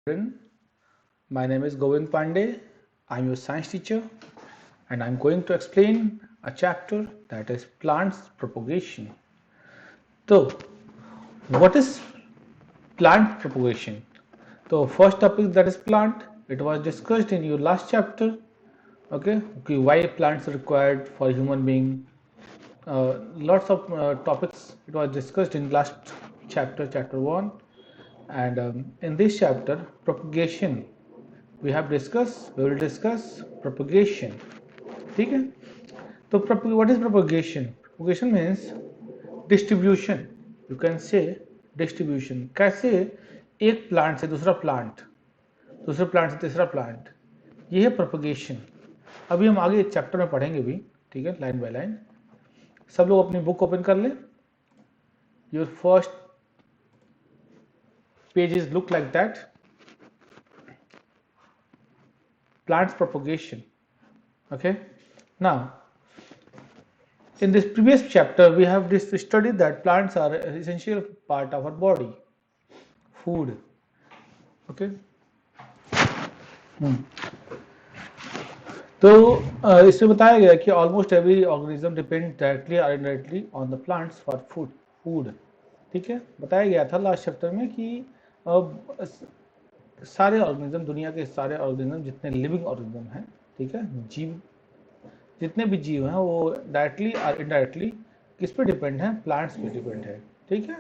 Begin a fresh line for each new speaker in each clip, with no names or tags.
Children. My name is Govind Pandey. I'm your science teacher and I'm going to explain a chapter that is plants propagation. So, what is plant propagation? So, first topic that is plant, it was discussed in your last chapter. Okay, why plants are required for human being. Lots of topics it was discussed in last chapter, chapter 1, and in this chapter, propagation we will discuss propagation. ठीक है, तो what is propagation? Propagation means distribution. You can say distribution. कैसे एक plant से दूसरा plant, दूसरे plant से तीसरा प्लांट, ये है propagation. अभी हम आगे एक चैप्टर में पढ़ेंगे भी, ठीक है, लाइन बाय लाइन. सब लोग अपनी बुक ओपन कर लें. Your first pages look like that. Plants propagation. Okay, now in this previous chapter we have studied that plants are an essential part of our body, food. Okay, तो इसमें बताया गया कि almost every organism depend directly और indirectly on the plants for food. ठीक है, बताया गया था लास्ट चैप्टर में कि सारे ऑर्गेनिज्म, दुनिया के सारे ऑर्गेनिज्म जितने लिविंग ऑर्गेनिज्म हैं, ठीक है, जीव, जितने भी जीव हैं वो डायरेक्टली और इनडायरेक्टली किस पे डिपेंड है? प्लांट्स पे डिपेंड है. ठीक है,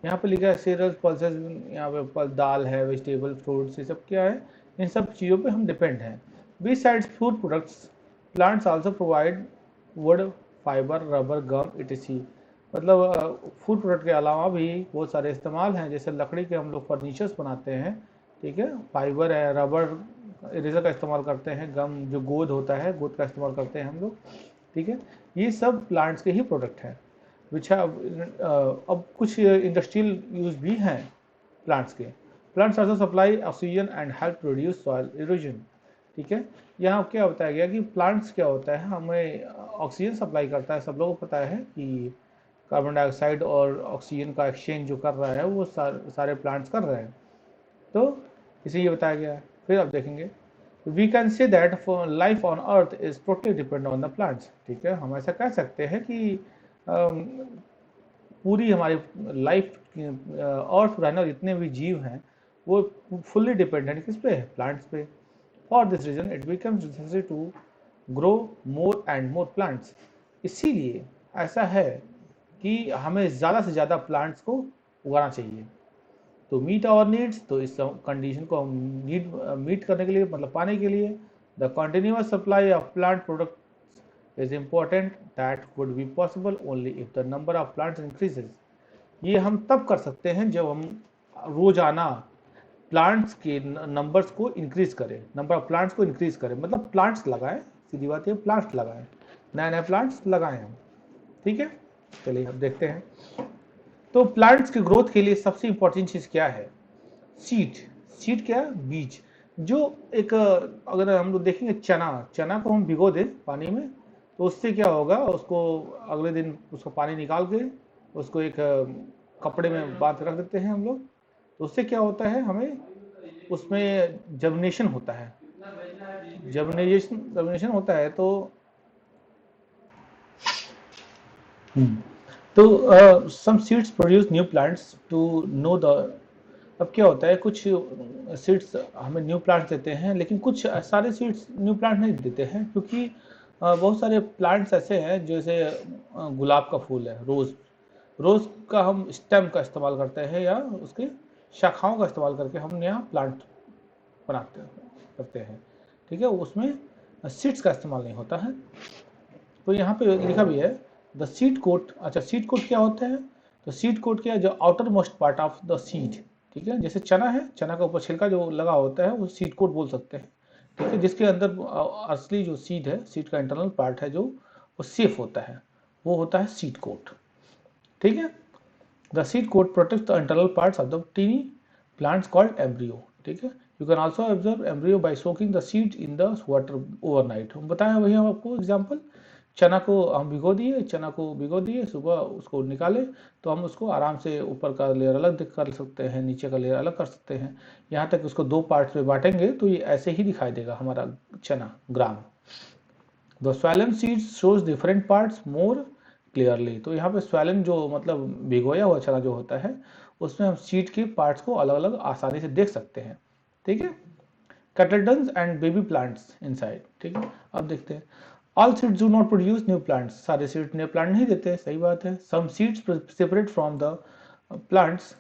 यहाँ पे लिखा है सीरियल्स, पल्सेस, यहाँ पे दाल है, वेजिटेबल, फ्रूट्स, ये सब क्या है? इन सब चीज़ों पे हम डिपेंड हैं. Besides food products, plants also provide wood, fiber, rubber, gum, etc. मतलब फूड प्रोडक्ट के अलावा भी बहुत सारे इस्तेमाल हैं. जैसे लकड़ी के हम लोग फर्नीचर्स बनाते हैं, ठीक है, फाइबर है, रबर, इरेजर का इस्तेमाल करते हैं, गम जो गोंद होता है, गोंद का इस्तेमाल करते हैं हम लोग. ठीक है, ये सब प्लांट्स के ही प्रोडक्ट हैं. विच अब कुछ इंडस्ट्रियल यूज भी हैं प्लांट्स के. Plants also supply oxygen and help reduce soil erosion. ठीक है, यहाँ क्या बताया गया कि प्लांट्स क्या होता है, हमें ऑक्सीजन सप्लाई करता है. सब लोगों को पता है कि कार्बन डाइऑक्साइड और ऑक्सीजन का एक्सचेंज जो कर रहा है वो सारे प्लांट्स कर रहे हैं. तो इसे ये बताया गया है. फिर आप देखेंगे, we can say that for life on earth is totally depend on the plants. ठीक है, हम ऐसा कह सकते हैं कि पूरी हमारी लाइफ, अर्थ रहने जितने भी जीव हैं वो फुल्ली डिपेंडेंट किस पे है? प्लांट्स पे. For this reason, it becomes necessary to grow more and more plants. इसीलिए ऐसा है कि हमें ज़्यादा से ज़्यादा प्लांट्स को उगाना चाहिए. तो मीट आवर नीड्स, तो इस कंडीशन को हम मीट करने के लिए, मतलब पाने के लिए, the continuous supply of plant product is important. That would be possible only if the number of plants increases. ये हम तब कर सकते हैं जब हम रोजाना प्लांट्स के नंबर्स को इंक्रीज करें, नंबर ऑफ प्लांट्स को इंक्रीज करें, मतलब प्लांट्स लगाएं. सीधी बात है, प्लांट्स लगाएं, नए नए प्लांट्स लगाएं हम. ठीक है, चलिए अब देखते हैं. तो प्लांट्स के ग्रोथ के लिए सबसे इंपॉर्टेंट चीज क्या है? सीड. सीड क्या? बीज. जो एक, अगर हम लोग देखेंगे चना को हम भिगो दें पानी में, तो उससे क्या होगा? उसको अगले दिन उसको पानी निकाल के उसको एक कपड़े में बांध रख देते हैं हम लोग. तो उससे क्या होता है? हमें उसमें जर्मिनेशन होता है. जर्मिनेशन होता है तो some seeds produce new plants to know the. अब क्या होता है, कुछ सीड्स हमें न्यू प्लांट्स देते हैं, लेकिन कुछ सारे सीड्स न्यू प्लांट नहीं देते हैं, क्योंकि बहुत सारे प्लांट्स ऐसे हैं, जैसे गुलाब का फूल है, रोज़ का हम स्टेम का इस्तेमाल करते हैं या उसके शाखाओं का इस्तेमाल करके हम नया प्लांट बनाते करते हैं. ठीक है, उसमें सीड्स का इस्तेमाल नहीं होता है. तो यहाँ पे लिखा भी है द सीड कोट. अच्छा, सीड कोट क्या होता है? तो सीड कोट क्या है? जो outer most part of the seed. ठीक है, जैसे चना है, चना का ऊपर छिलका जो लगा होता है वो सीड कोट बोल सकते हैं. ठीक है, जिसके अंदर असली जो सीड है, सीड का इंटरनल पार्ट है जो वो सेफ होता है, वो होता है सीड कोट. ठीक है, the seed coat protect the internal parts of the tiny plants called embryo. ठीक है, you can also observe embryo by soaking the seed in the water overnight. हम बताएं वही हम आपको एग्जाम्पल चना को हम भिगो दिए सुबह, उसको निकाले तो हम उसको आराम से ऊपर का लेयर अलग कर सकते हैं, नीचे का लेयर अलग कर सकते हैं। यहाँ तक उसको 2 पार्ट्स में बांटेंगे तो ये ऐसे ही दिखाई देगा हमारा चना gram. The swollen seeds shows different parts more clearly. तो यहाँ पे स्वैलन जो मतलब भिगोया हुआ चना जो होता है, उसमें हम सीड के पार्ट्स को अलग अलग आसानी से देख सकते हैं। ठीक है, cotyledons and baby plants inside. ठीक है, अब देखते हैं। All seeds do not produce new plants, सारे सीड्स न्यू प्लांट नहीं देते, सही बात है। Some seeds separate from the plants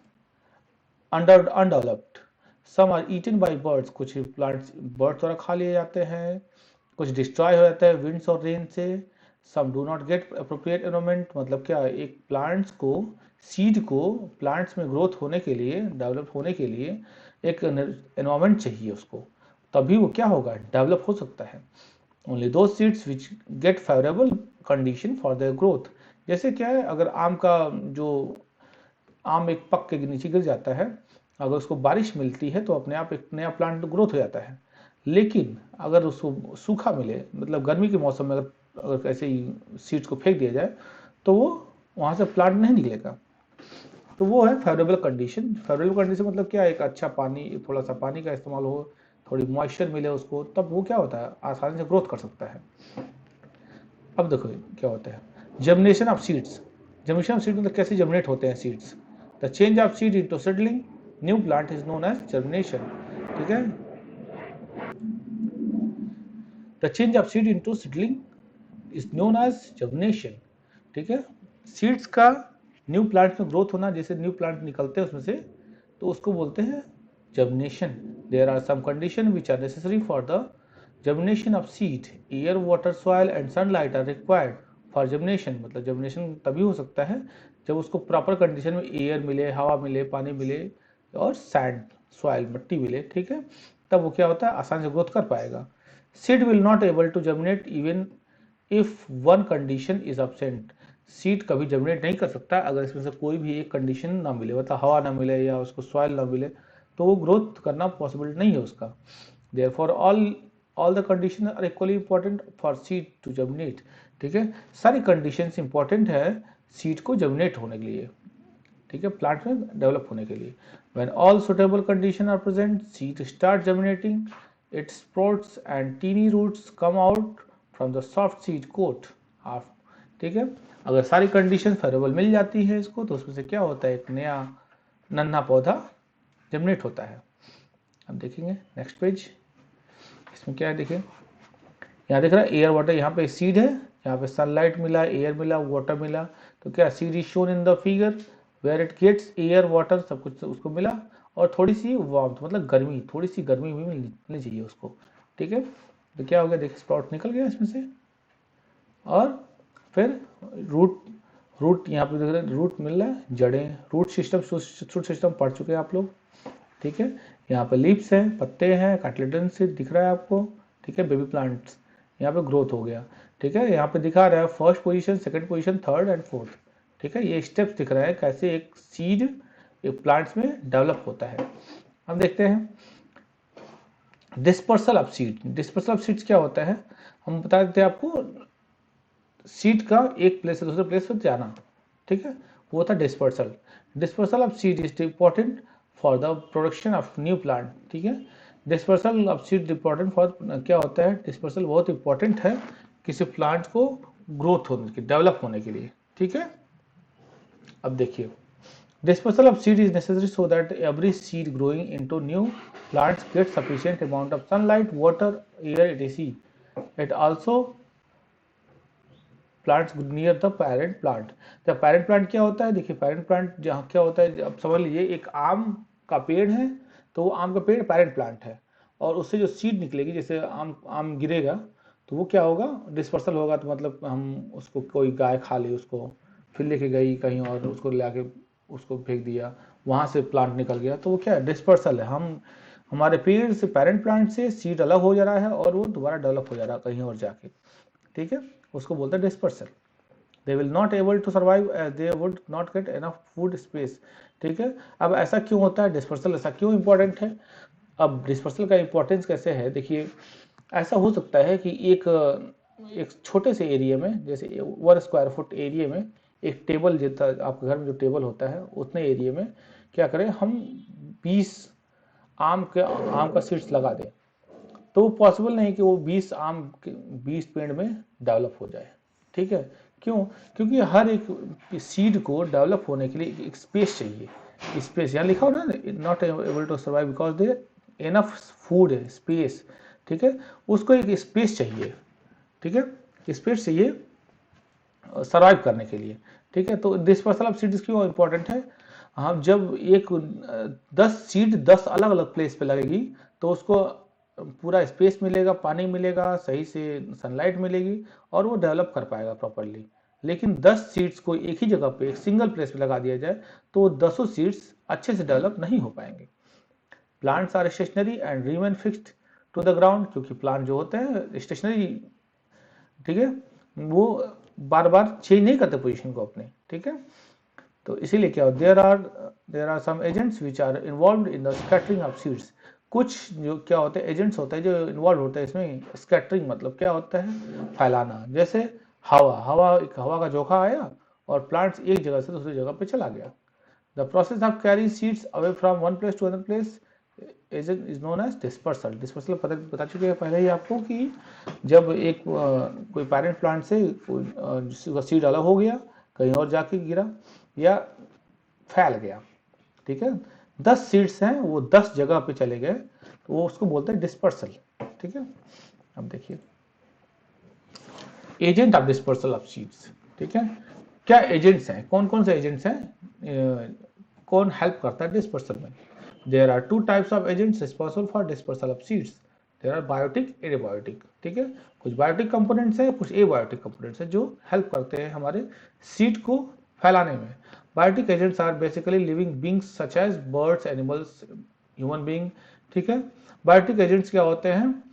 undeveloped, some are eaten by birds, कुछ प्लांट्स बर्ड द्वारा खा लिए जाते हैं, कुछ डिस्ट्रॉय हो जाता है विंड्स और रेन से। Some do not get appropriate environment, मतलब क्या, एक प्लांट्स को, सीड को प्लांट्स में ग्रोथ होने के लिए, डेवलप होने के लिए एक एनवायरमेंट चाहिए उसको, तभी वो क्या होगा, डेवलप हो सकता है। Only those seeds which get favourable condition for their growth. जैसे क्या है, अगर आम का जो आम एक पक के नीचे गिर जाता है, अगर उसको बारिश मिलती है तो अपने आप एक नया प्लांट ग्रोथ हो जाता है। लेकिन अगर उसको सूखा मिले, मतलब गर्मी के मौसम में अगर ऐसे ही सीड्स को फेंक दिया जाए तो वो वहाँ से प्लांट नहीं निकलेगा। तो वो है फेवरेबल कंडीशन। फेवरेबल कंडीशन मतलब क्या, एक अच्छा पानी, थोड़ा सा पानी का इस्तेमाल हो, थोड़ी मॉइस्चर मिले उसको, तब वो क्या होता है, आसानी से ग्रोथ कर सकता है। अब देखो क्या होता है, germination of seeds. Germination of seed मतलब कैसे जर्मिनेट होते हैं seeds. The change of seed into seedling new plant is known as germination. ठीक है, the change of seed into seedling is known as germination. ठीक है, सीड्स का new plant में ग्रोथ होना, जैसे न्यू प्लांट निकलते हैं उसमें से, तो उसको बोलते हैं germination. There are some condition which are necessary for the germination of seed. Air, water, soil and sunlight are required for germination. मतलब जर्मिनेशन तभी हो सकता है जब उसको प्रॉपर कंडीशन में एयर मिले, हवा मिले, पानी मिले और सैंड, सॉइल, मिट्टी मिले। ठीक है, तब वो क्या होता है, आसानी से ग्रोथ कर पाएगा। Seed will not able to germinate even if one condition is absent। Seed कभी जर्मिनेट नहीं कर सकता अगर इसमें से कोई भी एक कंडीशन ना मिले, मतलब हवा ना मिले या उसको सॉइल ना मिले, तो वो ग्रोथ करना पॉसिबल नहीं है उसका। Therefore all the condition are equally important for seed to germinate. ठीक है, सारी कंडीशंस इंपॉर्टेंट है सीड को जर्मिनेट होने के लिए, ठीक है, प्लांट में डेवलप होने के लिए। When all suitable condition are present, seed start germinating, its sprouts and tiny roots come out from the soft seed coat. ठीक है, अगर सारी कंडीशन फेवरेबल मिल जाती है इसको, तो उसमें से क्या होता है, एक नया नन्हा पौधा जर्मिनेट होता है। अब देखेंगे नेक्स्ट पेज, इसमें क्या है, देखिए यहाँ देख रहा है एयर वाटर, यहाँ पे सीड है, यहाँ पे सनलाइट मिला, एयर मिला, वाटर मिला। तो क्या, seed is shown in the figure where it gets air, water, सब कुछ उसको मिला, और थोड़ी सी वार्मथ, मतलब गर्मी, थोड़ी सी गर्मी भी मिलनी चाहिए उसको। ठीक है, तो क्या हो गया, देखिए स्प्राउट निकल गया इसमें से, और फिर रूट, रूट यहाँ पे देख रहे हैं, रूट मिल रहा है, जड़ें, रूट सिस्टम पढ़ चुके हैं आप लोग। ठीक है, यहाँ पे लीव्स हैं, पत्ते हैं, कार्टिलेडन से दिख रहा है आपको। ठीक है, बेबी प्लांट्स, यहाँ पे ग्रोथ हो गया। ठीक है, यहाँ पे दिखा रहा है first position, second position, third and fourth. ठीक है, ये स्टेप्स दिख रहा है कैसे एक सीड एक प्लांट्स में डेवलप होता है। अब देखते हैं dispersal of seed. Dispersal of seeds क्या होता है, हम बता देते हैं आपको, सीड का एक प्लेस से दूसरे प्लेस पर जाना। ठीक है, वो होता है dispersal. Dispersal of seed is important for the production of new plant. ठीक है, dispersal of seed important for, क्या होता है, डिस्पर्सल बहुत इंपॉर्टेंट है किसी प्लांट को ग्रोथ होने के, डेवलप होने के लिए। ठीक है, अब देखिए dispersal of seed is necessary so that every seed growing into new plants gets sufficient amount of sunlight, water, air, etc. It also plants near the parent plant. जब पेरेंट प्लांट क्या होता है, देखिए पेरेंट प्लांट जहाँ क्या होता है, अब समझ लीजिए एक आम का पेड़ है, तो वो आम का पेड़ पेरेंट प्लांट है, और उससे जो सीड निकलेगी, जैसे आम आम गिरेगा तो वो क्या होगा, डिस्पर्सल होगा, तो मतलब हम उसको, कोई गाय खा ली उसको, फिर लेके गई कहीं और उसको लाके उसको फेंक दिया, वहाँ से प्लांट निकल गया, तो वो क्या है, डिस्पर्सल है। हम हमारे पेड़ से, पेरेंट प्लांट से सीड अलग हो जा रहा है और वो दोबारा डेवलप हो जा रहा है कहीं और जाके। ठीक है, उसको बोलते हैं dispersal. They will not able to survive as they would not get enough food space. ठीक है, अब ऐसा क्यों होता है, डिस्पर्सल ऐसा क्यों इंपॉर्टेंट है। अब डिस्पर्सल का इंपॉर्टेंस कैसे है, देखिए ऐसा हो सकता है कि एक एक छोटे से एरिया में, जैसे 1 स्क्वायर फुट एरिया में एक टेबल, जितना आपके घर में जो टेबल होता है उतने एरिया में क्या करें हम 20 आम का सीड्स लगा दें, तो पॉसिबल नहीं कि वो 20 पेड़ में डेवलप हो जाए। ठीक है, क्यों? क्योंकि हर एक सीड को डेवलप होने के लिए एक स्पेस चाहिए। स्पेस यहाँ लिखा हो ना, not able to survive because they enough food है, स्पेस। ठीक है, उसको एक स्पेस चाहिए। ठीक है, स्पेस चाहिए सर्वाइव करने के लिए। ठीक है, तो डिस्पर्सल ऑफ सीड्स क्यों इंपॉर्टेंट है? हाँ, जब एक 10 सीड 10 अलग अलग प्लेस पे लगेगी तो उसको पूरा स्पेस मिलेगा, पानी मिलेगा, सही से सनलाइट मिलेगी और वो डेवलप कर पाएगा प्रॉपरली। लेकिन 10 सीड्स को एक ही जगह पे एक सिंगल प्लेस पे लगा दिया जाए तो 10 सीड्स अच्छे से डेवलप नहीं हो पाएंगे। Plants are stationary and remain fixed to the ground, क्योंकि प्लांट जो होते हैं स्टेशनरी, ठीक है, वो बार बार चेंज नहीं करते पोजीशन को अपने। ठीक है, तो इसीलिए क्या हो, there are some agents which are involve in the scattering of seeds. कुछ जो क्या होते हैं एजेंट्स होते हैं जो इन्वॉल्व होते हैं इसमें। स्कैटरिंग मतलब क्या होता है? फैलाना। जैसे हवा का झोंका आया और प्लांट्स एक जगह से दूसरी जगह पे चला गया। The process of carry seeds away from one place to other place is known as dispersal. Dispersal बता चुके हैं पहले ही आपको कि जब एक कोई पेरेंट प्लांट से सीड अलग हो गया, कहीं और जाके गिरा या फैल गया। ठीक है, 10 सीड्स हैं वो 10 जगह पे चले गए तो वो उसको बोलते हैं डिस्पर्सल। ठीक है, अब देखिए agent of dispersal of seeds. ठीक है, क्या एजेंट्स हैं, कौन कौन से एजेंट्स हैं, कौन हेल्प करता है डिस्पर्सल में? There are 2 types of agents responsible for dispersal of seeds. There are biotic, abiotic. ठीक है, कुछ बायोटिक कंपोनेंट्स है, कुछ एबायोटिक कंपोनेंट्स है जो हेल्प करते हैं हमारे सीड को फैलाने में। Biotic agents are basically living beings such as birds, animals, human being. ठीक है, बायोटिक एजेंट्स क्या होते हैं,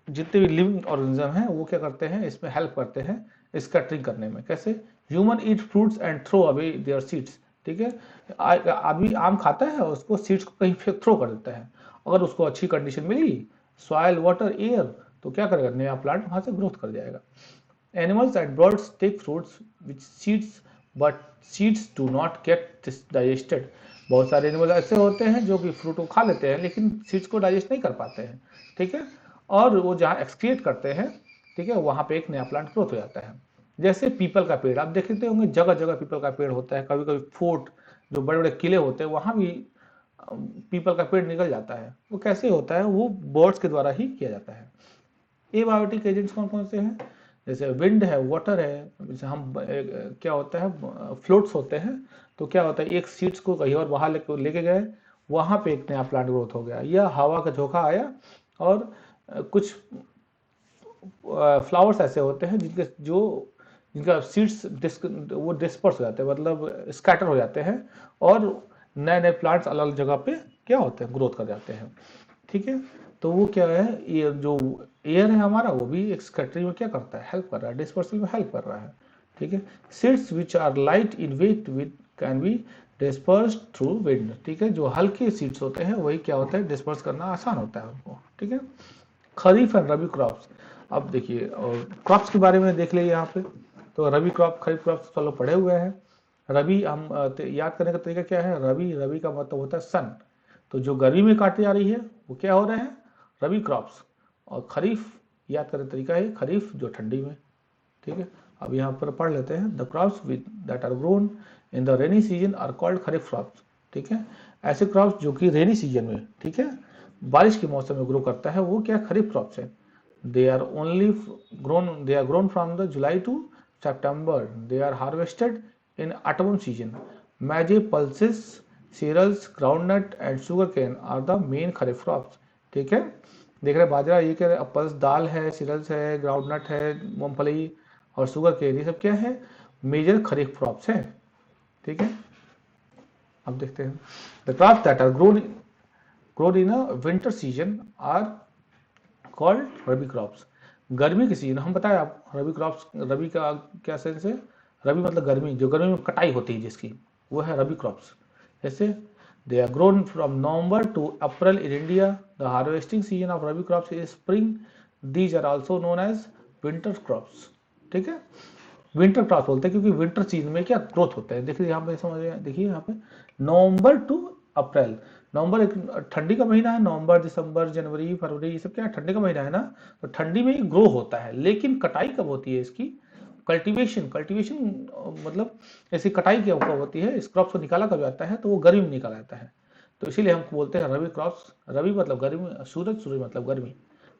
जितने भी लिविंग ऑर्गेनिज्म हैं वो क्या करते हैं, इसमें हेल्प करते हैं स्कैटरिंग करने में। कैसे? Human eat fruits and throw away their seeds. ठीक है, आदमी आम खाता है और उसको सीड्स को कहीं फेंक थ्रो कर देता है। अगर उसको अच्छी कंडीशन मिली, सॉइल, वाटर, एयर, तो क्या करेगा, नया प्लांट वहां से ग्रोथ कर जाएगा। Animals and birds take fruits which seeds but seeds do not get digested. बहुत सारे एनिमल ऐसे होते हैं जो कि फ्रूट को खा लेते हैं लेकिन सीड्स को डाइजेस्ट नहीं कर पाते हैं। ठीक है, और वो जहाँ एक्सक्रिएट करते हैं, ठीक है, वहां पे एक नया प्लांट ग्रोथ हो जाता है। जैसे पीपल का पेड़ आप देखते होंगे, जगह जगह पीपल का पेड़ होता है। कभी कभी फोर्ट, जो बड़े बड़े किले होते हैं, वहां भी पीपल का पेड़ निकल जाता है। वो कैसे होता है? वो बर्ड्स के द्वारा ही किया जाता है। एबायोटिक एजेंट्स कौन कौन से हैं? जैसे विंड है, वाटर है। जैसे हम क्या होता है, फ्लोट्स होते हैं, तो क्या होता है, एक सीड्स को कहीं और बाहर लेके गए, वहां पे एक नया प्लांट ग्रोथ हो गया। या हवा का झोंका आया और कुछ फ्लावर्स ऐसे होते हैं जिनका सीड्स वो डिस्पर्स हो जाते हैं, मतलब स्कैटर हो जाते हैं और नए नए प्लांट्स अलग अलग जगह पे क्या होते हैं, ग्रोथ कर जाते हैं। ठीक है, तो वो क्या है, ये जो एयर है हमारा वो भी एक स्कैटरिंग में क्या करता है, हेल्प कर रहा है, डिस्पर्सल में हेल्प कर रहा है। ठीक है, seeds which are light in weight with can be dispersed through wind. ठीक है, जो हल्के सीड्स होते हैं वही क्या होता है, डिस्पर्स करना आसान होता है उनको। ठीक है, खरीफ एंड रबी क्रॉप्स। अब देखिए, और क्रॉप्स के बारे में देख लिए यहाँ पे, तो रबी क्रॉप, खरीफ क्रॉप सब लोग पढ़े हुए हैं। रबी हम याद करने का तरीका क्या है? रबी का मतलब होता है सन। तो जो गर्मी में काटी जा रही है वो क्या हो रहे हैं, रबी क्रॉप्स। और खरीफ याद करने का तरीका है खरीफ, जो ठंडी में। ठीक है, अब यहाँ पर पढ़ लेते हैं। The crops with that are grown in the rainy season are called kharif crops. ठीक है, ऐसे क्रॉप्स जो कि रेनी सीजन में, ठीक है, बारिश के मौसम में ग्रो करता है, वो क्या खरीफ क्रॉप्स है। they are only they are grown from the July to September. They are harvested in autumn season. Maize, pulses, cereals, groundnut and sugarcane are the main kharif crops. ठीक है, देख रहे बाजरा, ये क्या है, पल्स दाल है, सीरियल्स है, ग्राउंडनट है, मूंगफली और शुगर केन, ये सब क्या है, मेजर खरीफ क्रॉप्स हैं। ठीक है, अब देखते हैं the crops that are grown in a winter season are called rabi crops. गर्मी की सीजन हम बताए आप, रबी क्रॉप्स, रबी का क्या सेंस है, रबी मतलब गर्मी, जो गर्मी में कटाई होती है जिसकी, वो है रबी क्रॉप्स। जैसे they are grown from November to April in India. The harvesting season of rabi crops is spring. These are also known as winter crops, ठीक है। विंटर क्रॉप बोलते हैं क्योंकि विंटर सीजन में क्या ग्रोथ होता है। देखिए यहाँ पे समझ में, देखिए यहाँ पे नवंबर टू अप्रैल, नवंबर एक ठंडी का महीना है, नवंबर दिसंबर जनवरी फरवरी ये सब क्या ठंडी का महीना है ना, तो ठंडी में ही ग्रो होता है। लेकिन कटाई कब होती है इसकी, कल्टीवेशन, कल्टीवेशन मतलब ऐसी कटाई कब होती है, इस क्रॉप को निकाला कब जाता है, तो वो गर्मी में निकाला जाता है। तो इसीलिए हम बोलते हैं रबी क्रॉप्स, रबी मतलब गर्मी, सूरज, सूरज मतलब गर्मी,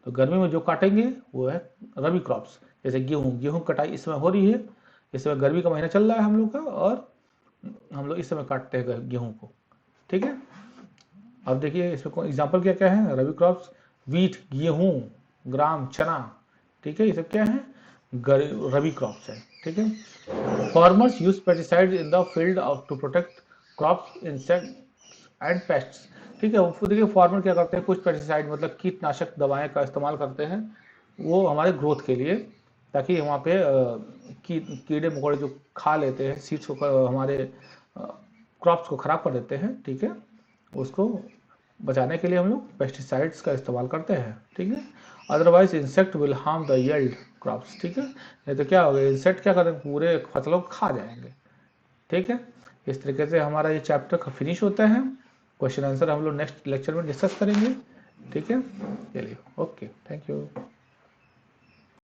तो गर्मी में जो काटेंगे वो है रबी क्रॉप्स। जैसे गेहूँ, गेहूँ कटाई इस समय हो रही है, इस समय गर्मी का महीना चल रहा है हम लोग का, और हम लोग इस समय काटते हैं गेहूँ को, ठीक है। अब देखिए इसमें एग्जाम्पल क्या क्या है, रबी क्रॉप्स, वीट गेहूँ, ग्राम चना, ठीक है, ये सब क्या है, रबी क्रॉप्स है, ठीक है। Farmers use pesticide in the field to protect crops insect and pests, ठीक है। वो देखिए फार्मर क्या करते हैं, कुछ पेस्टिसाइड मतलब कीटनाशक दवाएं का इस्तेमाल करते हैं वो हमारे ग्रोथ के लिए, ताकि वहाँ पे कीड़े मकोड़े जो खा लेते हैं सीड्स को, हमारे क्रॉप्स को खराब कर देते हैं, ठीक है, उसको बचाने के लिए हम लोग पेस्टिसाइड्स का इस्तेमाल करते हैं, ठीक है। Otherwise insect will harm the yield crops, ठीक है, नहीं तो क्या होगा, इंसेक्ट क्या करेंगे, पूरे फसलों को खा जाएंगे, ठीक है। इस तरीके से हमारा ये चैप्टर फिनिश होता है। क्वेश्चन आंसर हम लोग नेक्स्ट लेक्चर में डिस्कस करेंगे, ठीक है। चलिए, ओके, थैंक यू।